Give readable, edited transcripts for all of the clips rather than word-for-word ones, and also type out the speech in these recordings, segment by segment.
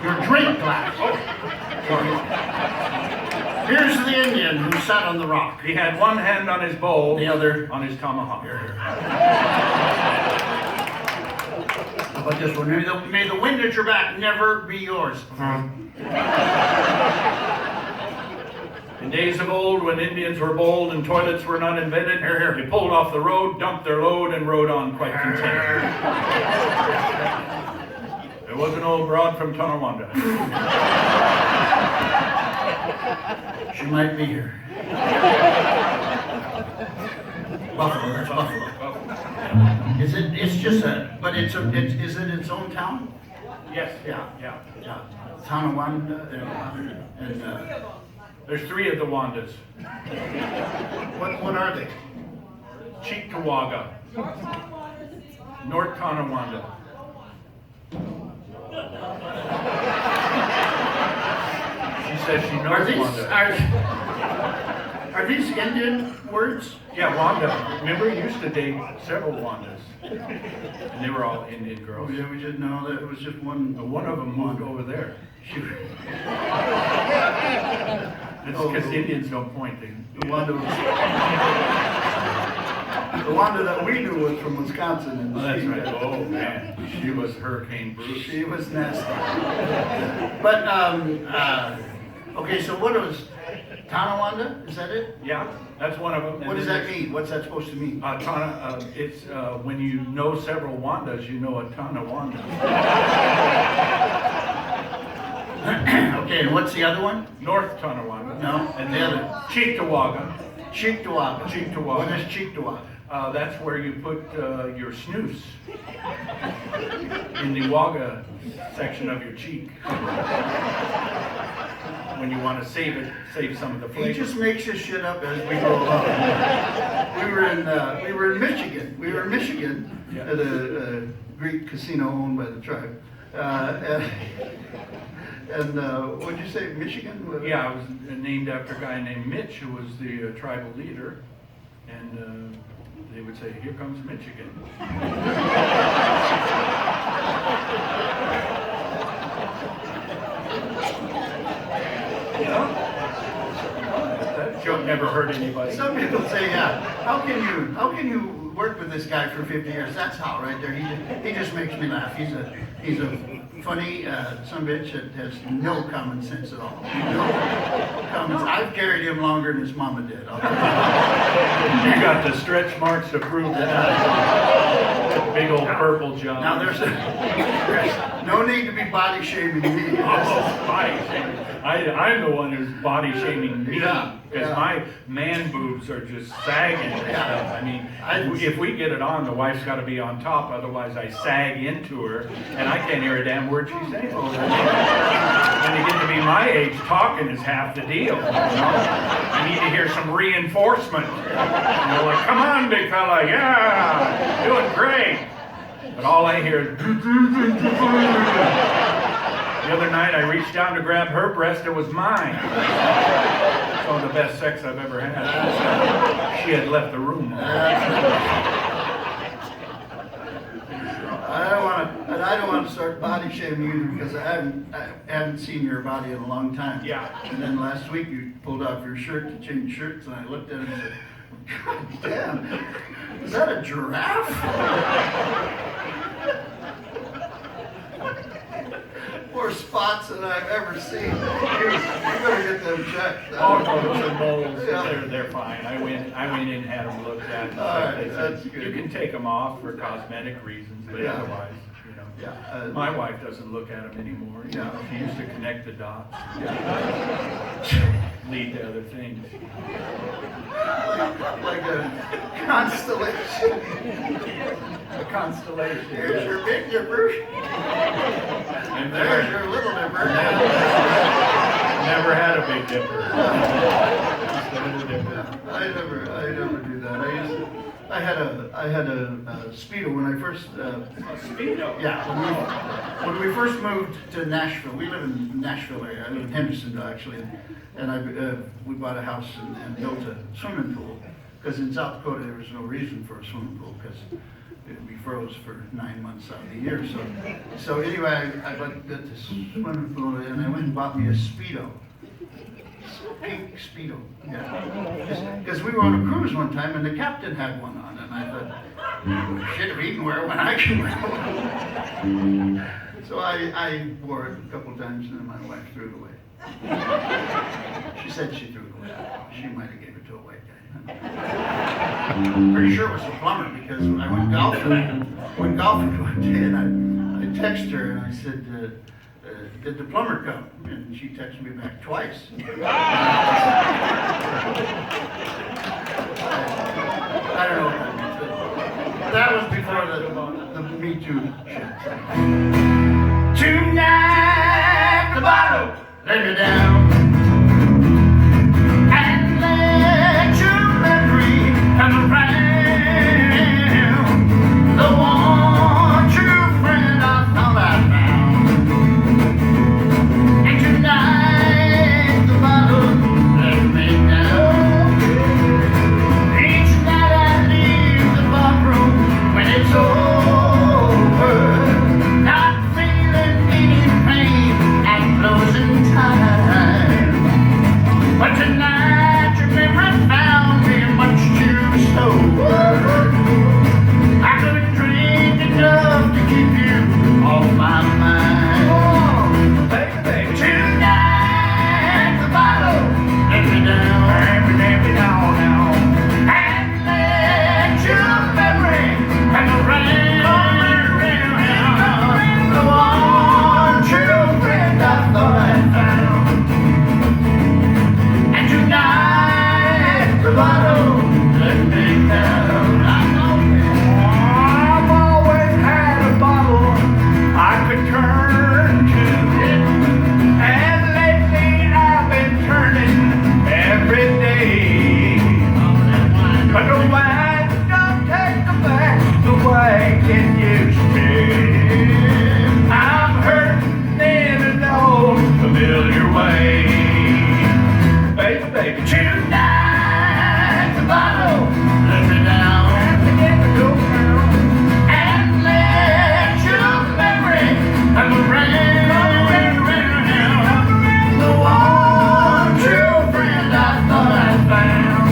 Your drink glass. Oh, sorry. Here's the Indian who sat on the rock. He had one hand on his bowl, The other on his tomahawk. How about this one? May the wind at your back never be yours. In days of old, when Indians were bold and toilets were not invented, they pulled off the road, dumped their load, and rode on quite content. There was an old broad from Tonawanda. She might be here. Buffalo, that's Buffalo. Is it? It's just a. But is it its own town? Yes, Yeah. yeah. Yeah. Tonawanda and There's 3 of the Wandas. what are they? Cheektowaga, North Tonawanda. She says she knows Wanda. Are these Indian words? Yeah, Wanda. Remember, he used to date several Wandas. And they were all Indian Oh, girls. yeah, we didn't know that it was just one. One of them moved over there. That's Oh. because Indians don't point. The Wanda that we knew was from Wisconsin. And Oh, that's right. Oh, man. She was Hurricane Bruce. She was nasty. But, okay, so what was Tonawanda? Is that it? Yeah, that's one of them. What does that mean? What's that supposed to mean? It's when you know several Wandas, you know a ton of Wandas. Okay, and what's the other one? North Tonawanda. No, and the other? Cheektowaga. Cheektowaga. Cheektowaga. What is Cheektowaga? That's where you put your snooze in the waga section of your cheek. When you want to save some of the flavor. He just makes his shit up as we go along. We were in Michigan. We were in Michigan Yeah. at a Greek casino owned by the tribe. And what'd you say, Michigan? Yeah, it was named after a guy named Mitch, who was the tribal leader, and they would say, "Here comes Michigan." That joke never hurt anybody. Some people say, yeah, how can you work with this guy for 50 years? That's how, right there. He just makes me laugh. He's a funny son of a bitch that has no common sense at all. No common sense. I've carried him longer than his mama did. I'll tell you. You got the stretch marks to prove that. Big old purple job. Now there's no need to be body shaming me. Body shaming. I'm the one who's body shaming me. Yeah, Because yeah. my man boobs are just sagging and stuff. I mean, if we get it on, the wife's got to be on top, otherwise I sag into her, and I can't hear a damn word she's saying. When you get to be my age, talking is half the deal. You know? I need to hear some reinforcement. You know, like, come on, big fella, yeah, doing great. But all I hear is... The other night, I reached down to grab her breast. It was mine. Some of the best sex I've ever had. She had left the room. I don't want to start body shaming you because I haven't seen your body in a long time. Yeah. And then last week you pulled off your shirt to change shirts, and I looked at it and said, "God damn, is that a giraffe?" More spots than I've ever seen. You better get them checked. Oh, no, those are moles. Yeah. They're fine. I went in and had them looked at. All right, They said, that's good. you can take them off for cosmetic reasons, but Yeah. otherwise, you know. Yeah. My wife doesn't look at them anymore. You know, she used to connect the dots, lead to other things. Like a constellation. A constellation. Here's your big dipper. And There's your little dipper. Never had a big dipper. Just a little dipper. I never do that. I had a Speedo when I first. Speedo. Yeah, when we first moved to Nashville. We live in Nashville area. I live in Hendersonville actually, and we bought a house and built a swimming pool because in South Dakota there was no reason for a swimming pool because we froze for 9 months out of the year. So anyway, I got this swimming pool, and I went and bought me a Speedo. Pink Speedo, yeah. Because we were on a cruise one time, and the captain had one on, and I thought, shit, if he can wear one, I can wear one. So I wore it a couple times, and then my wife threw it away. She said she threw it away. She might have gave it to a white guy. Pretty sure it was the plumber, because I went golfing one day, and I texted her, and I said, did the plumber come? And she texted me back twice. I don't know what that means. But that was before the Me Too shit. Tonight, the bottle, lay me down. And let your memory come around. The one true friend I thought I found. And tonight, the bottle, let me down. Each night I leave the ballroom when it's over, not feeling any pain at closing time. But tonight your memory found me much too sober. I couldn't drink enough to keep you off my mind. Oh, baby, tonight the bottle let me down, let me down now, and let your memory hang around. The one true friend I thought I found. And tonight the bottle let me down. I've always had a bottle I could turn to, and lately I've been turning every day. But the wine don't take me back the way it used to. I'm hurting in an old familiar way. Baby, tonight the bottle let me down, and let your memory hang around. The one true friend I thought I found.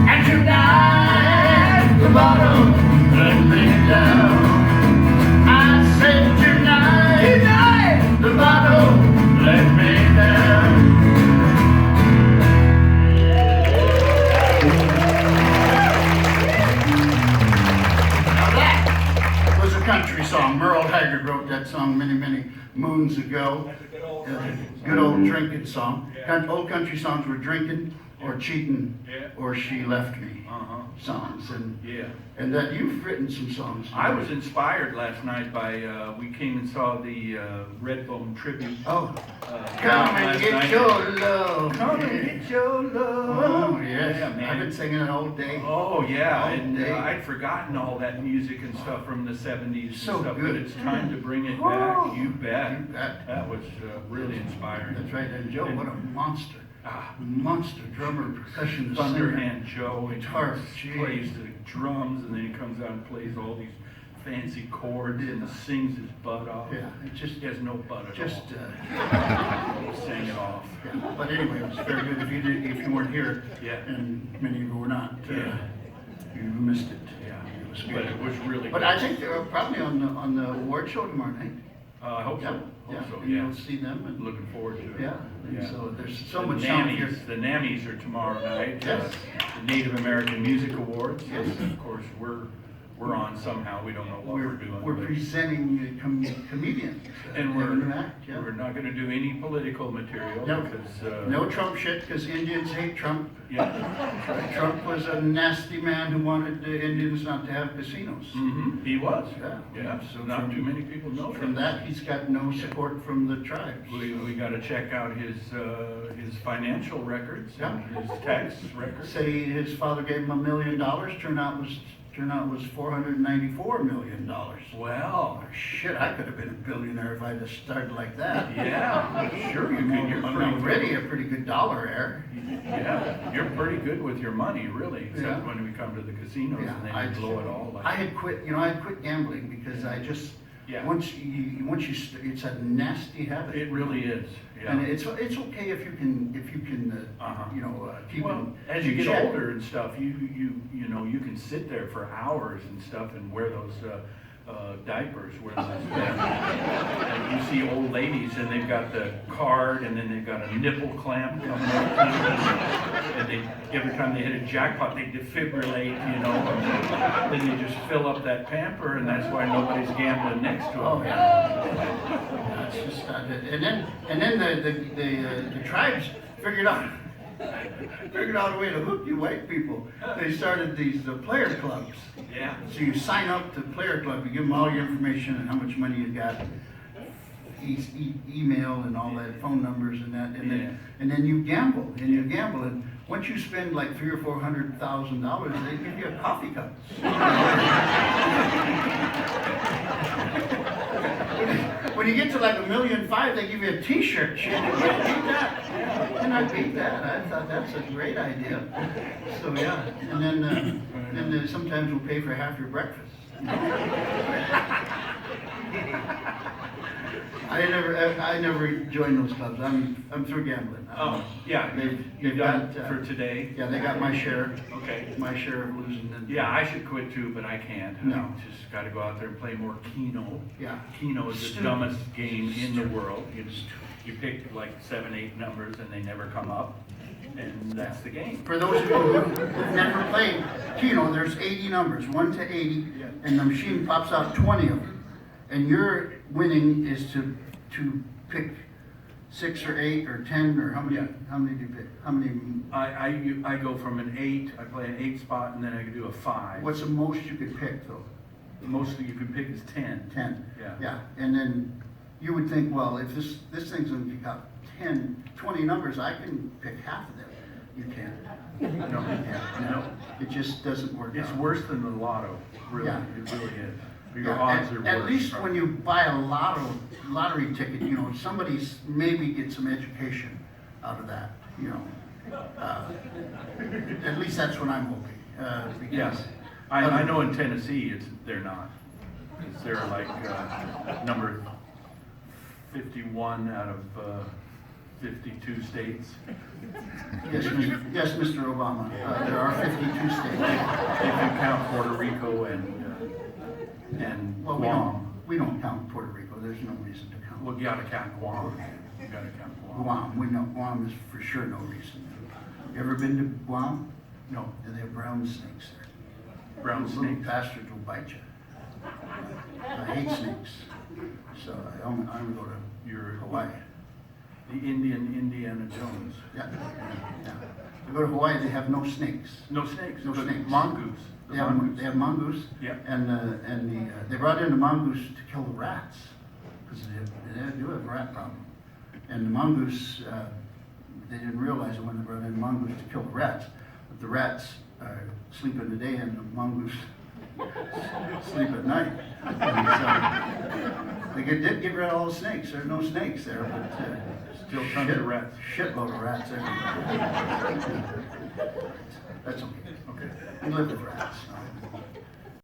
And tonight the bottle let me down. I said tonight the bottle let me down. Now that was a country song. Merle Haggard wrote that song many, many moons ago. Good old drinking song. Old country songs were drinking or cheating or she left me songs. And that you've written some songs. I was inspired last night by, we came and saw the Redbone tribute. Oh, Come and get your love. Come and get your love. Oh, yes. Yeah, man. I've been singing it all day. Oh, yeah, All and day. I'd forgotten all that music and stuff from the 70s So and stuff, good. but it's time to bring it Oh, back, you bet. you bet. That was really inspiring. That's right. And Joe, what a monster. Ah, Monster drummer, percussionist, singer. Thunderhand Joe, he Guitar, plays the drums, and then he comes out and plays all these fancy chords and sings his butt off. Yeah, it just, He has no butt at just, all. He sang it off. yeah. But anyway, it was very good. If you weren't here, Yeah. and many of you were not, Yeah. you missed it. Yeah, It was but good. it was really But good. I think they're probably on the award show tomorrow night. I hope so. Yeah, Hope so, and yeah. you'll see them. And, Looking forward to it. yeah, and Yeah. so there's so The much sound here. NAMMYs, the NAMMYs are tomorrow night. Yes. The Native American Music Awards. Yes. Of course, we're on somehow. We don't know what we're doing. We're but- presenting comedians. And They have a new act, yeah. we're not gonna do any political material No. because, No Trump shit, because Indians hate Trump. yeah. Trump was a nasty man who wanted the Indians not to have casinos. He was. Yeah. Yeah, So so not from- too many people know From that, he's got no support from the tribes. We gotta check out his financial records and his tax records. Say his father gave him $1 million, turnout was turnout was $494 million. Well, Shit, I could have been a billionaire if I'd have started like that. yeah, sure you can. You're I'm pretty already a pretty good dollar heir. Yeah, you're pretty good with your money, really, except Yeah. when we come to the casinos Yeah, and then I you blow it all. Like, I had quit, I had quit gambling because I just, Yeah. it's a nasty habit. it really is. And Yeah. it's okay if you can, Uh-huh. keep Well, it. as you in get check. older and stuff, you know you can sit there for hours and stuff and wear those diapers. Wear those, and you see old ladies and they've got the card and then they've got a nipple clamp coming up, and every time they hit a jackpot they defibrillate, and then they just fill up that pamper, and that's why nobody's gambling next to them. Oh, yeah. That's just not it. And then the tribes figured out a way to hook you white people. They started these player clubs. Yeah. So you sign up to player club, you give them all your information and how much money you got, email and all that, phone numbers and that, and then you gamble, and once you spend like $300,000 or $400,000, they give you a coffee cup. When you get to like $1.5 million, they give you a T-shirt. Shit, you can't beat that. And I beat that. I thought that's a great idea. So yeah, and then sometimes we'll pay for half your breakfast. I never joined those clubs. I'm through gambling. Oh, yeah. They've You've got done for today. Yeah, they got my share. Okay. My share of losing. And, Yeah, I should quit too, but I can't. No. I just got to go out there and play more Keno. Yeah. Keno is the Stupid. dumbest game in the world. You pick like 7, 8 numbers and they never come up, and that's the game. For those of you who've never played Keno, there's 80 numbers, 1 to 80, and the machine pops out 20 of them. And your winning is to pick 6 or 8 or 10 or how many? Yeah. How many do you pick? How many? I go from an 8. I play an 8 spot, and then I can do a 5. What's the most you could pick though? The most that you can pick is 10. 10. Yeah. Yeah. And then you would think, well, if this thing's gonna pick up 10, 20 numbers, I can pick half of them. You can't. No, you can't. No. It just doesn't work It's out. worse than the lotto, really. Yeah. It really is. Your Yeah, odds are worse. at least when you buy a lottery ticket, somebody's maybe get some education out of that, At least that's what I'm hoping. Because Yes. I know in Tennessee they're not. 'Cause they're like number 51 out of 52 states. Yes, Mr. Obama, there are 52 states. If you count Puerto Rico and Well, Guam. we don't count Puerto Rico, there's no reason to count. Well, you gotta count Guam. You gotta count Guam. Guam, we know, Guam is for sure no reason. You ever been to Guam? No, They have brown snakes there. brown Little snakes. bastards will bite you. I hate snakes, so I only go to You're Hawaii. the Indiana Jones. Yeah, yeah. You go to Hawaii, they have no snakes. No snakes. No but snakes. Mongoose. The mongoose. They have mongoose. Yeah. And they brought in the mongoose to kill the rats, because they do have a rat problem. And the mongoose, they didn't realize it when they brought in the mongoose to kill the rats. But the rats sleep in the day and the mongoose sleep at night. And so, they did get rid of all the snakes. There are no snakes there, but Still tons of rats. Shitload of rats everywhere. That's okay. Okay. We live with rats.